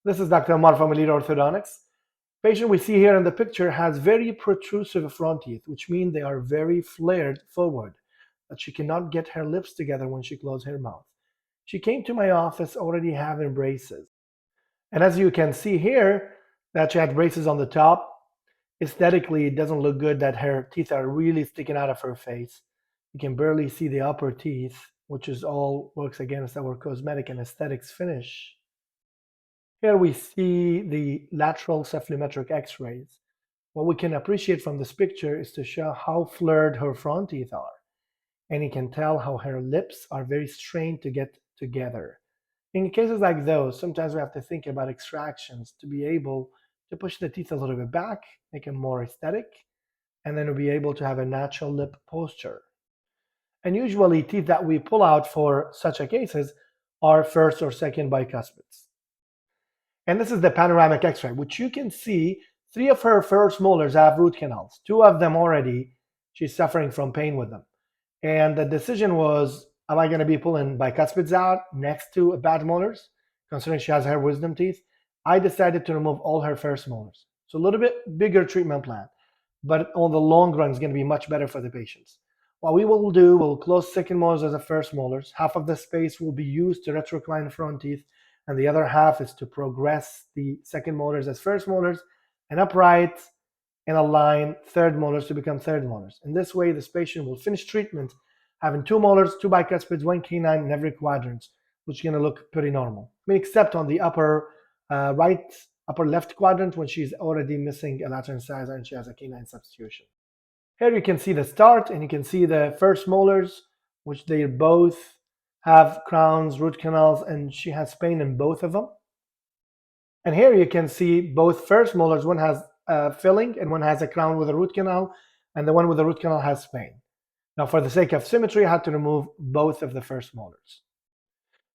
This is Dr. Amar from Elite Orthodontics. Patient we see here in the picture has very protrusive front teeth, which mean they are very flared forward, that she cannot get her lips together when she closes her mouth. She came to my office already having braces. And as you can see here, that she had braces on the top. Aesthetically, it doesn't look good that her teeth are really sticking out of her face. You can barely see the upper teeth, which is all works against our cosmetic and aesthetics finish. Here we see the lateral cephalometric x-rays. What we can appreciate from this picture is to show how flared her front teeth are. And you can tell how her lips are very strained to get together. In cases like those, sometimes we have to think about extractions to be able to push the teeth a little bit back, make them more aesthetic, and then we'll be able to have a natural lip posture. And usually teeth that we pull out for such a cases are first or second bicuspids. And this is the panoramic x-ray, which you can see 3 of her first molars have root canals. 2 of them already, she's suffering from pain with them. And the decision was, am I going to be pulling bicuspids out next to bad molars, considering she has her wisdom teeth? I decided to remove all her first molars. So a little bit bigger treatment plan, but on the long run, it's going to be much better for the patients. What we will do, we'll close second molars as the first molars. Half of the space will be used to retrocline front teeth, and the other half is to progress the second molars as first molars and upright and align third molars to become third molars. In this way, this patient will finish treatment having 2 molars, 2 bicuspids, 1 canine in every quadrant, which is going to look pretty normal. I mean, except on the upper upper left quadrant when she's already missing a lateral incisor and she has a canine substitution. Here you can see the start, and you can see the first molars, which they both have crowns, root canals, and she has pain in both of them. And here you can see both first molars. One has filling and one has a crown with a root canal, and the one with the root canal has pain. Now, for the sake of symmetry, I had to remove both of the first molars.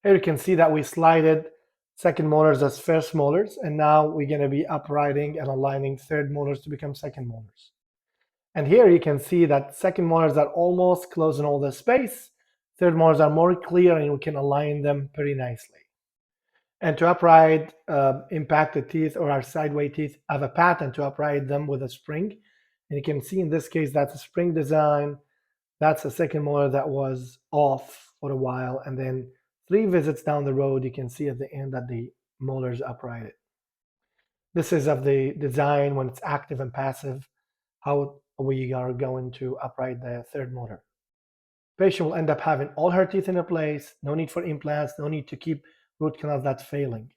Here you can see that we slided second molars as first molars, and now we're going to be uprighting and aligning third molars to become second molars. And here you can see that second molars are almost closing all the space. Third molars are more clear, and we can align them pretty nicely. And to upright impacted teeth or our sideway teeth, I have a pattern to upright them with a spring. And you can see in this case, that's a spring design. That's a second molar that was off for a while. And then 3 visits down the road, you can see at the end that the molars uprighted. This is of the design when it's active and passive, how we are going to upright the third molar. Patient will end up having all her teeth in a place, no need for implants, no need to keep root canals that's failing.